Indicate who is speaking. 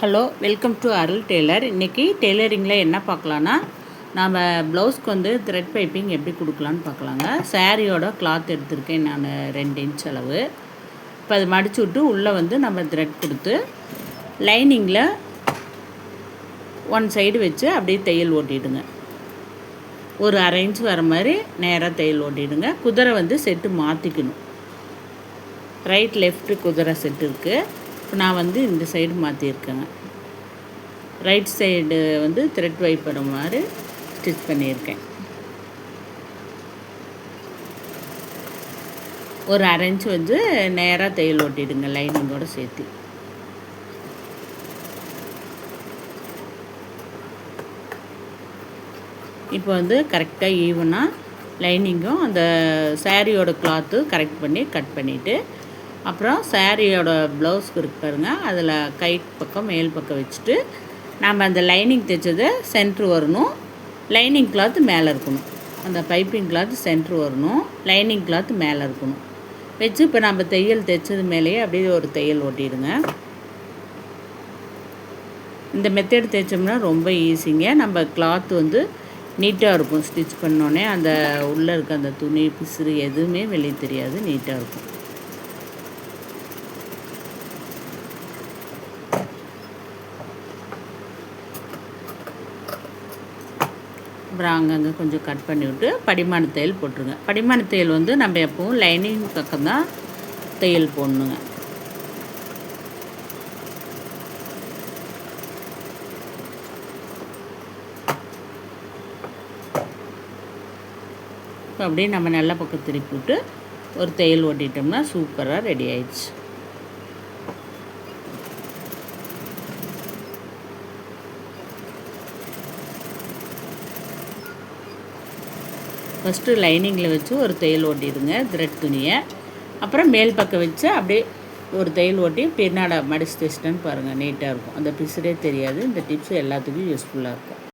Speaker 1: Hello, welcome to Arul tailor. இன்றைக்கி டெய்லரிங்கில் என்ன பார்க்கலான்னா, நாம் ப்ளவுஸ்க்கு வந்து த்ரெட் பைப்பிங் எப்படி கொடுக்கலான்னு பார்க்கலாங்க. சாரியோட கிளாத் எடுத்திருக்கேன் நான் 2 இன்ச் அளவு. இப்போ அது மடித்து விட்டு உள்ளே வந்து நம்ம த்ரெட் கொடுத்து லைனிங்கில் 1 சைடு வச்சு அப்படியே தையல் ஓட்டிடுங்க. ஒரு 1/2 இன்ச் வர மாதிரி நேராக தையல் ஓட்டிடுங்க. குதிரை வந்து செட்டு மாற்றிக்கணும். ரைட் லெஃப்ட்டு குதிரை செட்டு இருக்குது. இப்போ நான் வந்து இந்த சைடு மாற்றிருக்கேங்க. ரைட் சைடு வந்து த்ரெட் வைப்பற மாதிரி ஸ்டிச் பண்ணியிருக்கேன். ஒரு 1/2 இன்ச் வந்து நேராக தையல் ஓட்டிடுங்க லைனிங்கோடு சேர்த்து. இப்போ வந்து கரெக்டாக ஈவனாக லைனிங்கும் அந்த சாரியோட கிளாத்து கரெக்ட் பண்ணி கட் பண்ணிவிட்டு, அப்புறம் சாரியோட ப்ளவுஸ்க்கு இருக்கு பாருங்கள், அதில் கை பக்கம் மேல் பக்கம் வச்சுட்டு நம்ம அந்த லைனிங் தைச்சதை சென்ட்ரு வரணும். லைனிங் கிளாத்து மேலே இருக்கணும். அந்த பைப்பிங் கிளாத்து சென்ட்ரு வரணும். லைனிங் கிளாத்து மேலே இருக்கணும் வச்சு இப்போ நம்ம தையல் தைச்சது மேலேயே அப்படியே ஒரு தையல் ஓட்டிடுங்க. இந்த மெத்தட் தைச்சோம்னா ரொம்ப ஈஸிங்க. நம்ம கிளாத்து வந்து நீட்டாக இருக்கும். ஸ்டிச் பண்ணோடனே அந்த உள்ளே இருக்க அந்த துணி பிசுறு எதுவுமே வெளியே தெரியாது, நீட்டாக இருக்கும். அப்புறம் அங்கங்கே கொஞ்சம் கட் பண்ணிவிட்டு படிமான தையல் போட்டுருங்க. படிமான தையல் வந்து நம்ம எப்பவும் லைனிங் பக்கம் தான் தையல் போடணுங்க. இப்போ அப்படியே நம்ம நல்ல பக்கம் திருப்பி விட்டு ஒரு தையல் ஓட்டிட்டோம்னா சூப்பராக ரெடி ஆயிடுச்சு. ஃபஸ்ட்டு லைனிங்கில் வச்சு ஒரு தையல் ஓட்டிடுங்க த்ரெட் துணியை. அப்புறம் மேல் பக்கம் வச்சு அப்படியே ஒரு தையல் ஓட்டி பின்னாடி மடிச்சு தைச்சிட்டேன்னு பாருங்கள், நீட்டாக இருக்கும். அந்த பிசுறே தெரியாது. இந்த டிப்ஸ் எல்லாத்துக்கும் யூஸ்ஃபுல்லாக இருக்கும்.